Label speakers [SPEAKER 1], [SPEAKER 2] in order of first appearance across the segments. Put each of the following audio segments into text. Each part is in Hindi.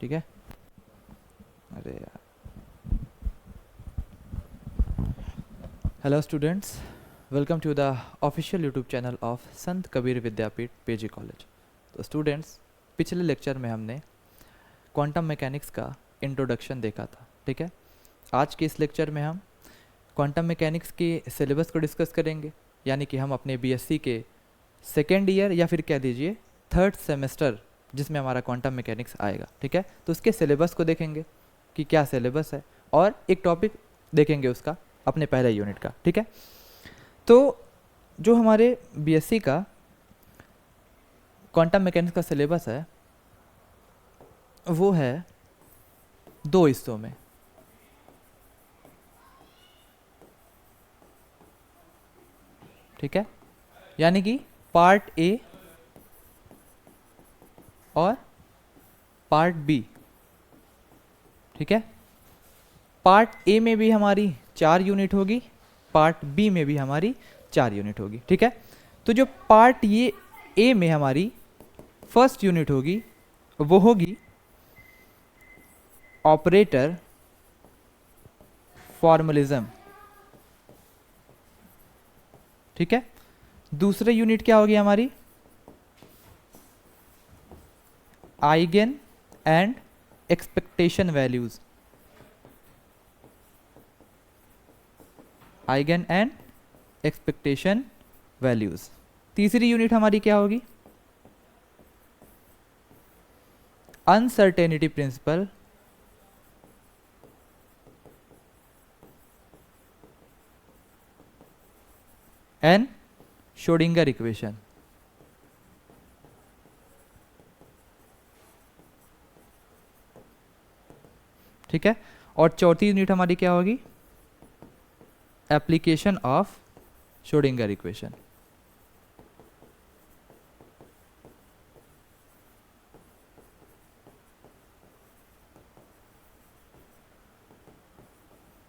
[SPEAKER 1] ठीक है। अरे यार, hello students, welcome to the official YouTube channel of Sant Kabir Vidyapeeth PG college. तो स्टूडेंट्स, पिछले लेक्चर में हमने क्वांटम मैकेनिक्स का इंट्रोडक्शन देखा था, ठीक है। आज के इस लेक्चर में हम क्वांटम मैकेनिक्स के सिलेबस को डिस्कस करेंगे, यानी कि हम अपने बीएससी के सेकेंड ईयर या फिर कह दीजिए थर्ड सेमेस्टर जिसमें हमारा क्वांटम मैकेनिक्स आएगा, ठीक है। तो उसके सिलेबस को देखेंगे कि क्या सिलेबस है, और एक टॉपिक देखेंगे उसका अपने पहले यूनिट का, ठीक है। तो जो हमारे बीएससी का क्वांटम मैकेनिक्स का सिलेबस है वो है 2 हिस्सों में, ठीक है। यानी कि पार्ट ए और पार्ट बी, ठीक है। पार्ट ए में भी हमारी 4 यूनिट होगी, पार्ट बी में भी हमारी 4 यूनिट होगी, ठीक है। तो जो पार्ट ये ए में हमारी फर्स्ट यूनिट होगी वो होगी ऑपरेटर फॉर्मलिज्म, ठीक है। दूसरी यूनिट क्या होगी हमारी, eigen and expectation values, eigen and expectation values. तीसरी यूनिट हमारी क्या होगी, uncertainty principle and Schrodinger equation, ठीक है। और चौथी यूनिट हमारी क्या होगी, एप्लीकेशन ऑफ श्रोडिंगर इक्वेशन,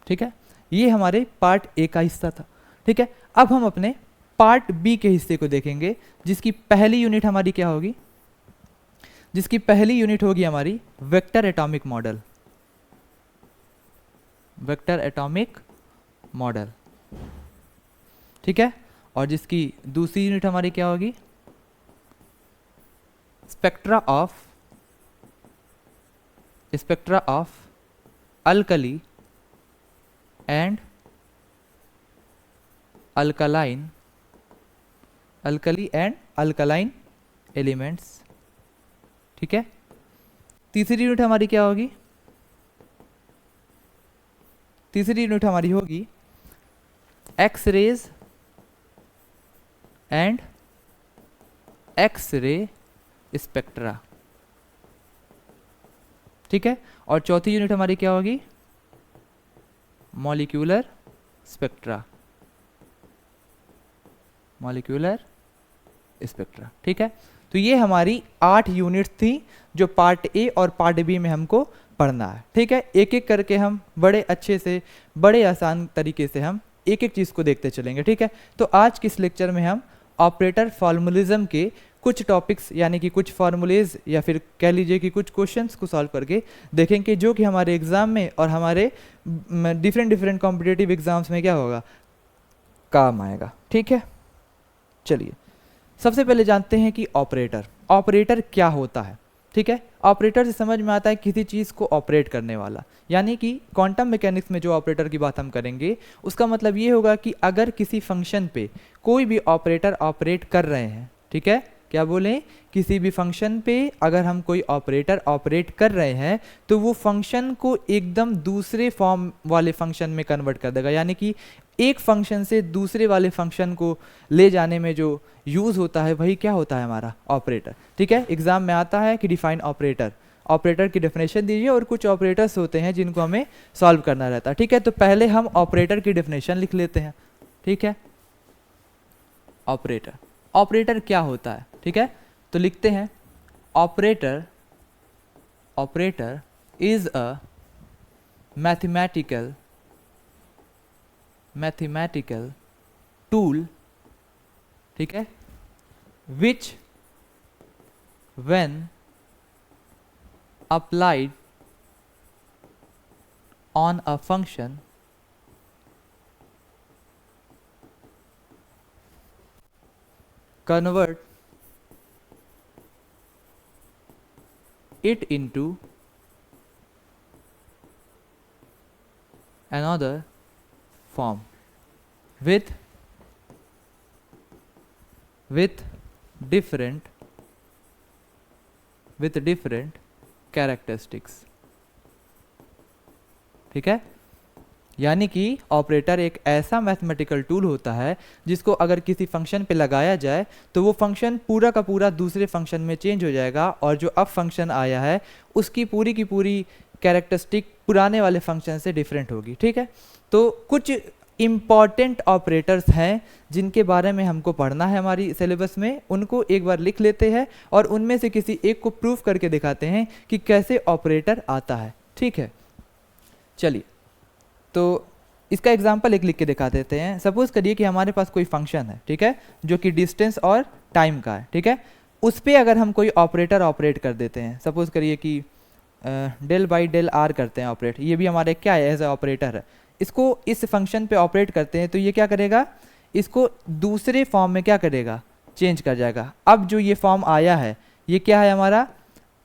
[SPEAKER 1] ठीक है। ये हमारे पार्ट ए का हिस्सा था, ठीक है। अब हम अपने पार्ट बी के हिस्से को देखेंगे, जिसकी पहली यूनिट हमारी क्या होगी, जिसकी पहली यूनिट होगी हमारी vector atomic model, vector atomic model, ठीक है। और जिसकी दूसरी यूनिट हमारी क्या होगी, spectra of alkali and alkaline elements, ठीक है। तीसरी यूनिट हमारी क्या होगी, तीसरी यूनिट हमारी होगी X rays and X ray spectra, ठीक है। और चौथी यूनिट हमारी क्या होगी, मॉलिक्यूलर स्पेक्ट्रा, मॉलिक्यूलर स्पेक्ट्रा, ठीक है। तो ये हमारी 8 यूनिट्स थी जो पार्ट ए और पार्ट बी में हमको पढ़ना है, ठीक है। एक एक करके हम बड़े अच्छे से, बड़े आसान तरीके से हम एक एक चीज़ को देखते चलेंगे, ठीक है। तो आज के इस लेक्चर में हम ऑपरेटर फॉर्मुलिज्म के कुछ टॉपिक्स, यानी कि कुछ फॉर्मूलेज या फिर कह लीजिए कि कुछ क्वेश्चंस को सॉल्व करके देखेंगे, जो कि हमारे एग्जाम में और हमारे डिफरेंट कॉम्पिटिटिव एग्जाम्स में क्या होगा, काम आएगा, ठीक है। चलिए सबसे पहले जानते हैं कि ऑपरेटर क्या होता है, ठीक है। ऑपरेटर से समझ में आता है किसी चीज़ को ऑपरेट करने वाला, यानी कि क्वांटम मैकेनिक्स में जो ऑपरेटर की बात हम करेंगे उसका मतलब ये होगा कि अगर किसी फंक्शन पे कोई भी ऑपरेटर ऑपरेट कर रहे हैं, ठीक है, क्या बोलें, किसी भी फंक्शन पे अगर हम कोई ऑपरेटर ऑपरेट कर रहे हैं तो वो फंक्शन को एकदम दूसरे फॉर्म वाले फंक्शन में कन्वर्ट कर देगा, यानी कि एक फंक्शन से दूसरे वाले फंक्शन को ले जाने में जो यूज होता है वही क्या होता है, हमारा ऑपरेटर, ठीक है। एग्जाम में आता है कि डिफाइन ऑपरेटर की डेफिनेशन दीजिए, और कुछ ऑपरेटर्स होते हैं जिनको हमें सॉल्व करना रहता है, ठीक है। तो पहले हम ऑपरेटर की डेफिनेशन लिख लेते हैं, ठीक है। ऑपरेटर क्या होता है, ठीक है। तो लिखते हैं operator is a mathematical tool, ठीक है, विच when applied on a function convert it into another form with different characteristics. ठीक है, यानी कि ऑपरेटर एक ऐसा मैथमेटिकल टूल होता है जिसको अगर किसी फंक्शन पे लगाया जाए तो वो फंक्शन पूरा का पूरा दूसरे फंक्शन में चेंज हो जाएगा और जो अब फंक्शन आया है उसकी पूरी की पूरी कैरेक्टरिस्टिक पुराने वाले फंक्शन से डिफरेंट होगी। ठीक है, तो कुछ इम्पॉर्टेंट ऑपरेटर्स हैं जिनके बारे में हमको पढ़ना है हमारी सिलेबस में, उनको एक बार लिख लेते हैं और उनमें से किसी एक को प्रूव करके दिखाते हैं कि कैसे ऑपरेटर आता है। ठीक है, चलिए तो इसका एग्जाम्पल एक लिख के दिखा देते हैं। सपोज करिए कि हमारे पास कोई फंक्शन है, ठीक है, जो कि डिस्टेंस और टाइम का है। ठीक है, उस पर अगर हम कोई ऑपरेटर ऑपरेट कर देते हैं, सपोज करिए कि डेल बाई डेल आर करते हैं ऑपरेट, ये भी हमारे क्या है, एज ए ऑपरेटर है। इसको इस फंक्शन पे ऑपरेट करते हैं तो ये क्या करेगा, इसको दूसरे फॉर्म में क्या करेगा, चेंज कर जाएगा। अब जो ये फॉर्म आया है ये क्या है, हमारा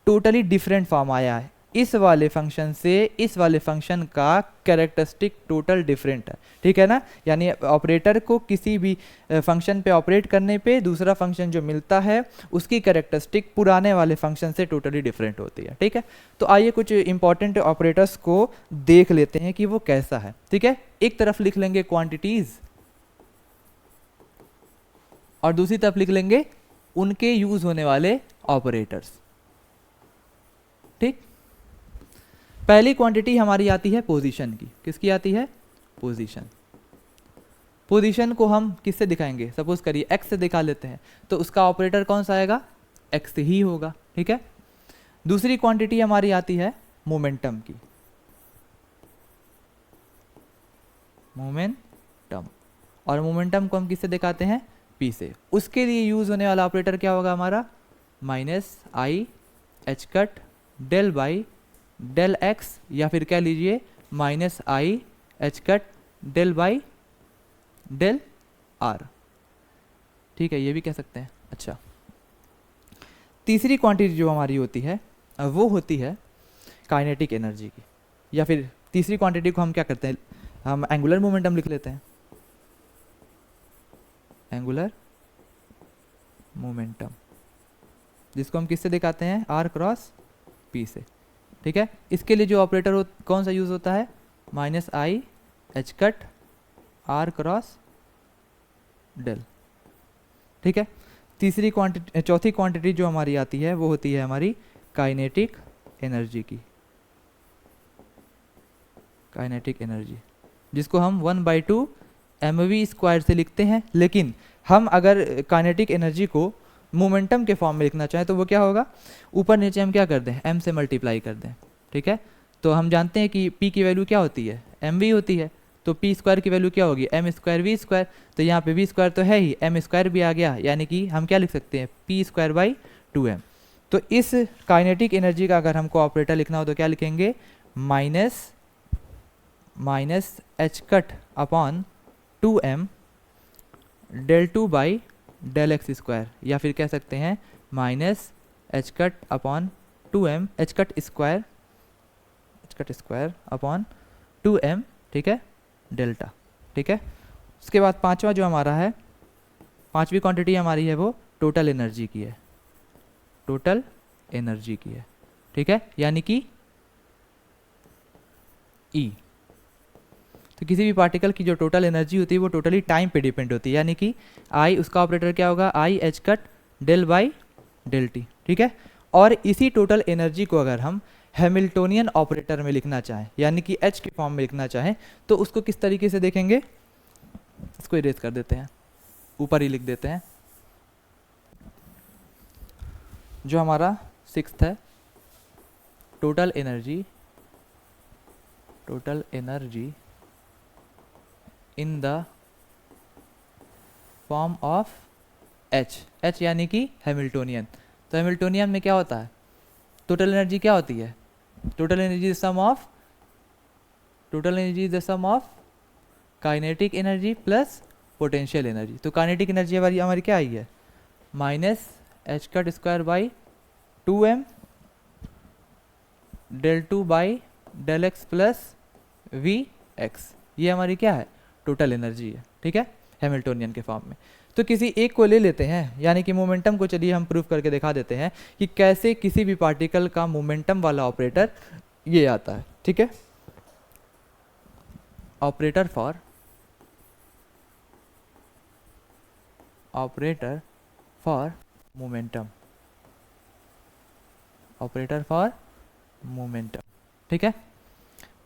[SPEAKER 1] टोटली डिफरेंट फॉर्म आया है। इस वाले फंक्शन से इस वाले फंक्शन का कैरेक्टरिस्टिक टोटल डिफरेंट है। ठीक है ना, यानी ऑपरेटर को किसी भी फंक्शन पे ऑपरेट करने पे दूसरा फंक्शन जो मिलता है उसकी कैरेक्टरिस्टिक पुराने वाले फंक्शन से टोटली डिफरेंट होती है। ठीक है, तो आइए कुछ इंपॉर्टेंट ऑपरेटर्स को देख लेते हैं कि वो कैसा है। ठीक है, एक तरफ लिख लेंगे क्वांटिटीज और दूसरी तरफ लिख लेंगे उनके यूज होने वाले ऑपरेटर्स। ठीक, पहली क्वांटिटी हमारी आती है पोजीशन की। किसकी आती है, पोजीशन। पोजीशन को हम किससे दिखाएंगे, सपोज करिए एक्स से दिखा लेते हैं, तो उसका ऑपरेटर कौन सा आएगा, एक्स ही होगा। ठीक है, दूसरी क्वांटिटी हमारी आती है मोमेंटम की, मोमेंटम, और मोमेंटम को हम किससे दिखाते हैं, पी से। उसके लिए यूज होने वाला ऑपरेटर क्या होगा हमारा, minus i h cut del by del x, या फिर क्या लीजिए minus i h cut del by del r. ठीक है, ये भी कह सकते हैं। अच्छा, तीसरी क्वांटिटी जो हमारी होती है वो होती है काइनेटिक एनर्जी की, या फिर तीसरी क्वांटिटी को हम क्या करते हैं, हम एंगुलर मोमेंटम लिख लेते हैं, एंगुलर मोमेंटम, जिसको हम किससे दिखाते हैं, आर क्रॉस पी से। ठीक है, इसके लिए जो ऑपरेटर कौन सा यूज होता है, minus i h cut r cross del. ठीक है, तीसरी क्वांटिटी, चौथी क्वांटिटी जो हमारी आती है वो होती है हमारी काइनेटिक एनर्जी की, काइनेटिक एनर्जी, जिसको हम 1/2 mv स्क्वायर से लिखते हैं। लेकिन हम अगर काइनेटिक एनर्जी को मोमेंटम के फॉर्म में लिखना चाहें तो वो क्या होगा, ऊपर नीचे हम क्या कर दें, m से मल्टीप्लाई कर दें। ठीक है, तो हम जानते हैं कि p की वैल्यू क्या होती है, mv होती है, तो p स्क्वायर की वैल्यू क्या होगी, m स्क्वायर v स्क्वायर, तो यहाँ पे v स्क्वायर तो है ही, m स्क्वायर भी आ गया, यानी कि हम क्या लिख सकते हैं, p स्क्वायर बाई 2m। तो इस काइनेटिक एनर्जी का अगर हमको ऑपरेटर लिखना हो तो क्या लिखेंगे, minus h cut upon 2m del 2 by del x square, या फिर कह सकते हैं minus h cut upon 2m h cut square upon 2m। ठीक है, डेल्टा। ठीक है, उसके बाद पांचवा जो हमारा है, पांचवी क्वांटिटी हमारी है वो टोटल एनर्जी की है, टोटल एनर्जी की है। ठीक है, यानी कि E। तो किसी भी पार्टिकल की जो टोटल एनर्जी होती है वो टोटली टाइम पे डिपेंड होती है, यानी कि आई, उसका ऑपरेटर क्या होगा, i h cut del by del t. ठीक है, और इसी टोटल एनर्जी को अगर हम हैमिल्टोनियन ऑपरेटर में लिखना चाहें, यानी कि एच के फॉर्म में लिखना चाहें, तो उसको किस तरीके से देखेंगे, इसको इरेज कर देते हैं, ऊपर ही लिख देते हैं। जो हमारा सिक्स्थ है, total energy in the form of H यानी कि हैमिल्टोनियन। तो हैमिल्टोनियन में क्या होता है, टोटल एनर्जी क्या होती है, total energy is the sum of kinetic energy plus potential energy. तो काइनेटिक एनर्जी हमारी क्या आई है, minus h cut square by 2m del 2 बाई del x प्लस वी एक्स, ये हमारी क्या है, टोटल एनर्जी है। ठीक है, हैमिल्टोनियन के फॉर्म में। तो किसी एक को ले लेते हैं, यानी कि मोमेंटम को चलिए हम प्रूव करके दिखा देते हैं कि कैसे किसी भी पार्टिकल का मोमेंटम वाला ऑपरेटर ये आता है। ठीक है, operator for momentum, operator for momentum. ठीक है,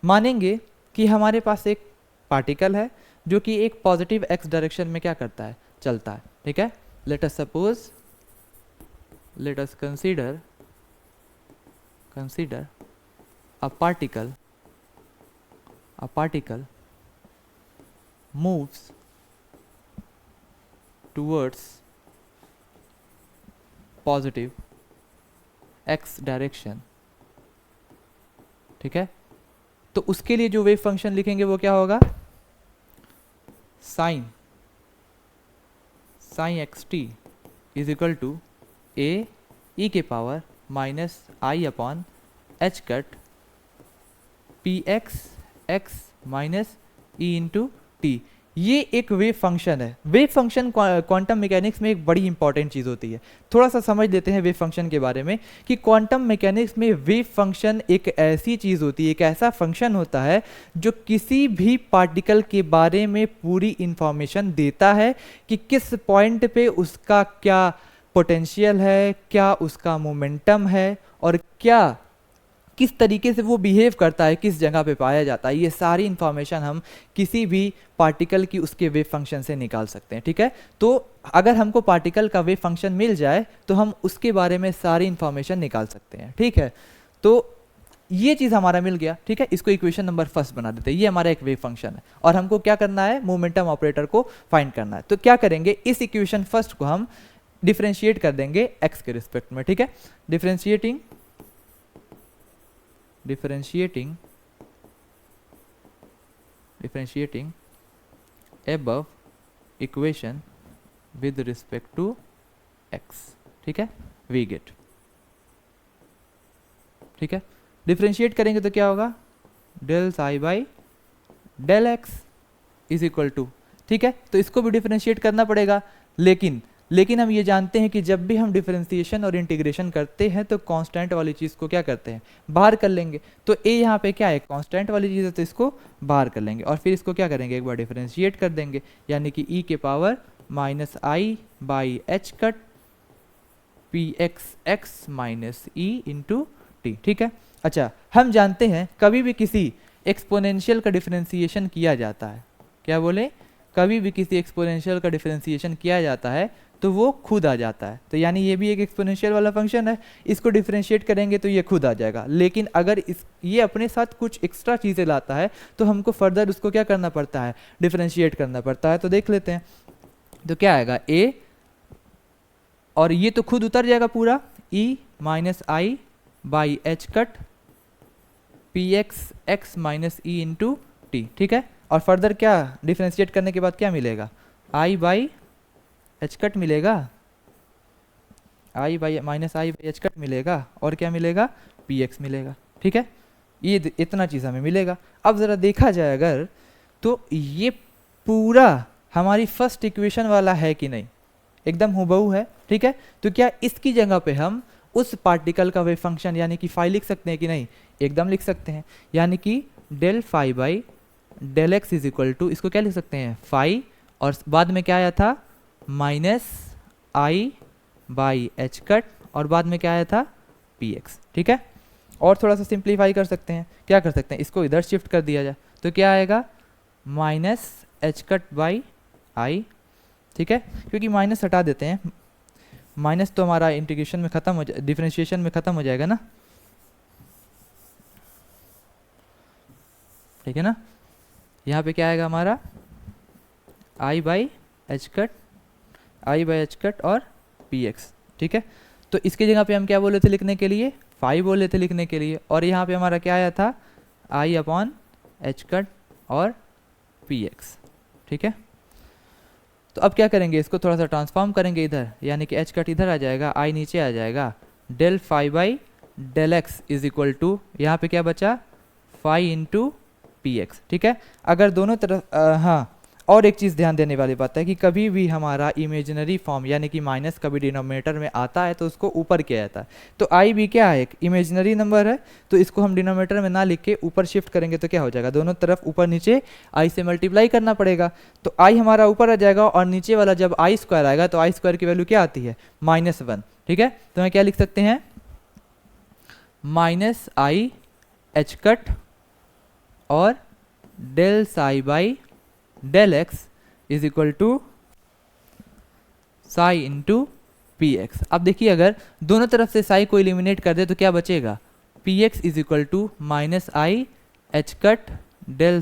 [SPEAKER 1] मानेंगे कि हमारे पास एक पार्टिकल है जो कि एक पॉजिटिव एक्स डायरेक्शन में क्या करता है, चलता है। ठीक है, let us consider a particle moves towards positive x direction. ठीक है, तो उसके लिए जो वेव फंक्शन लिखेंगे वो क्या होगा, psi x t is equal to A e के power minus i upon h cut p x minus e into t. ये एक वेव फंक्शन है। वेव फंक्शन क्वांटम मैकेनिक्स में एक बड़ी इंपॉर्टेंट चीज़ होती है। थोड़ा सा समझ लेते हैं वेव फंक्शन के बारे में कि क्वांटम मैकेनिक्स में वेव फंक्शन एक ऐसी चीज़ होती है, एक ऐसा फंक्शन होता है जो किसी भी पार्टिकल के बारे में पूरी इंफॉर्मेशन देता है कि किस पॉइंट पे उसका क्या पोटेंशियल है, क्या उसका मोमेंटम है और किस तरीके से वो बिहेव करता है, किस जगह पे पाया जाता है। ये सारी इंफॉर्मेशन हम किसी भी पार्टिकल की उसके वेव फंक्शन से निकाल सकते हैं। ठीक है, तो अगर हमको पार्टिकल का वेव फंक्शन मिल जाए तो हम उसके बारे में सारी इंफॉर्मेशन निकाल सकते हैं। ठीक है, तो ये चीज़ हमारा मिल गया। ठीक है, इसको इक्वेशन नंबर फर्स्ट बना देते हैं। ये हमारा एक वेव फंक्शन है और हमको क्या करना है, मोमेंटम ऑपरेटर को फाइंड करना है। तो क्या करेंगे, इस इक्वेशन फर्स्ट को हम डिफरेंशिएट कर देंगे एक्स के रिस्पेक्ट में। ठीक है, differentiating above equation with respect to x। ठीक है, we get। ठीक है, डिफरेंशिएट करेंगे तो क्या होगा, del psi by del x is equal to. ठीक है, तो इसको भी डिफरेंशिएट करना पड़ेगा, लेकिन हम ये जानते हैं कि जब भी हम डिफरेंशिएशन और इंटीग्रेशन करते हैं तो कांस्टेंट वाली चीज़ को क्या करते हैं, बाहर कर लेंगे। तो ए यहाँ पे क्या है, कांस्टेंट वाली चीज़ है, तो इसको बाहर कर लेंगे और फिर इसको क्या करेंगे, एक बार डिफरेंशिएट कर देंगे, यानी कि ई के power minus i by h cut p x x minus e into t. ठीक है, अच्छा हम जानते हैं कभी भी किसी एक्सपोनेंशियल का डिफरेंशिएशन किया जाता है, क्या बोले, कभी भी किसी एक्सपोनेंशियल का डिफरेंशिएशन किया जाता है तो वो खुद आ जाता है। तो यानी ये भी एक एक्सपोनेंशियल वाला फंक्शन है, इसको डिफरेंशिएट करेंगे तो ये खुद आ जाएगा। लेकिन अगर ये अपने साथ कुछ एक्स्ट्रा चीज़ें लाता है तो हमको फर्दर उसको क्या करना पड़ता है, डिफरेंशिएट करना पड़ता है। तो देख लेते हैं, तो क्या आएगा ए, और ये तो खुद उतर जाएगा पूरा, e minus i by h cut p x x minus e into t. ठीक है, और फर्दर क्या डिफरेंशिएट करने के बाद क्या मिलेगा, आई बाई एच कट मिलेगा, i by minus i by h cut मिलेगा, और क्या मिलेगा, पी एक्स मिलेगा। ठीक है, ये इतना चीज़ हमें मिलेगा। अब ज़रा देखा जाए अगर, तो ये पूरा हमारी फर्स्ट इक्वेशन वाला है कि नहीं, एकदम हुबहू है। ठीक है, तो क्या इसकी जगह पे हम उस पार्टिकल का वेव फंक्शन यानी कि फाई लिख सकते हैं कि नहीं, एकदम लिख सकते हैं। यानी कि del phi by del x is equal to, इसको क्या लिख सकते हैं, फाई, और बाद में क्या आया था, minus i by h cut, और बाद में क्या आया था, पी एक्स। ठीक है, और थोड़ा सा सिंप्लीफाई कर सकते हैं, क्या कर सकते हैं, इसको इधर शिफ्ट कर दिया जाए तो क्या आएगा, minus h cut by I. ठीक है, क्योंकि माइनस हटा देते हैं, माइनस तो हमारा इंटीग्रेशन में खत्म हो जाए, डिफरेंशिएशन में खत्म हो जाएगा ना। ठीक है ना, यहाँ पे क्या आएगा हमारा, आई बाई एच कट और पी एक्स। ठीक है, तो इसकी जगह पे हम क्या बोले थे लिखने के लिए, फाई बोले थे लिखने के लिए, और यहाँ पे हमारा क्या आया था, आई अपॉन एच कट और पी एक्स। ठीक है, तो अब क्या करेंगे, इसको थोड़ा सा ट्रांसफॉर्म करेंगे इधर, यानी कि एच कट इधर आ जाएगा, आई नीचे आ जाएगा, del phi by del x is equal to, यहाँ पे क्या बचा, फाई इंटू पी एक्स। ठीक है, अगर दोनों तरफ हाँ, और एक चीज़ ध्यान देने वाली बात है कि कभी भी हमारा इमेजिनरी फॉर्म यानी कि माइनस कभी डिनोमिनेटर में आता है तो उसको ऊपर किया जाता है। तो आई भी क्या है, एक इमेजिनरी नंबर है, तो इसको हम डिनोमिनेटर में ना लिख के ऊपर शिफ्ट करेंगे तो क्या हो जाएगा, दोनों तरफ ऊपर नीचे आई से मल्टीप्लाई करना पड़ेगा। तो आई हमारा ऊपर आ जाएगा और नीचे वाला जब आई स्क्वायर आएगा तो आई स्क्वायर की वैल्यू क्या आती है, -1। ठीक है, तो मैं क्या लिख सकते हैं, माइनस आई एच कट और del psi by del x is equal to psi into p x. अब देखिए अगर दोनों तरफ से साई को एलिमिनेट कर दे तो क्या बचेगा, p x is equal to minus i h cut del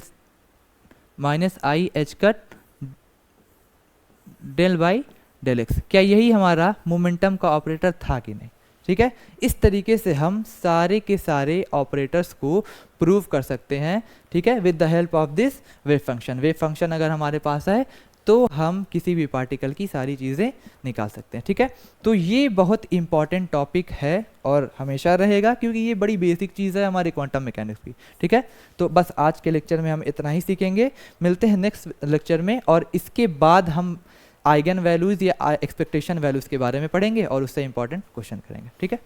[SPEAKER 1] del by del x. क्या यही हमारा मोमेंटम का ऑपरेटर था कि नहीं। ठीक है, इस तरीके से हम सारे के सारे ऑपरेटर्स को प्रूव कर सकते हैं। ठीक है, with the help of this wave function. Wave function अगर हमारे पास है तो हम किसी भी पार्टिकल की सारी चीज़ें निकाल सकते हैं। ठीक है, तो ये बहुत इंपॉर्टेंट टॉपिक है और हमेशा रहेगा क्योंकि ये बड़ी बेसिक चीज़ है हमारे क्वांटम मैकेनिक्स की। ठीक है, तो बस आज के लेक्चर में हम इतना ही सीखेंगे, मिलते हैं नेक्स्ट लेक्चर में, और इसके बाद हम आइगन वैल्यूज़ या एक्सपेक्टेशन वैल्यूज़ के बारे में पढ़ेंगे और उससे इंपॉर्टेंट क्वेश्चन करेंगे। ठीक है।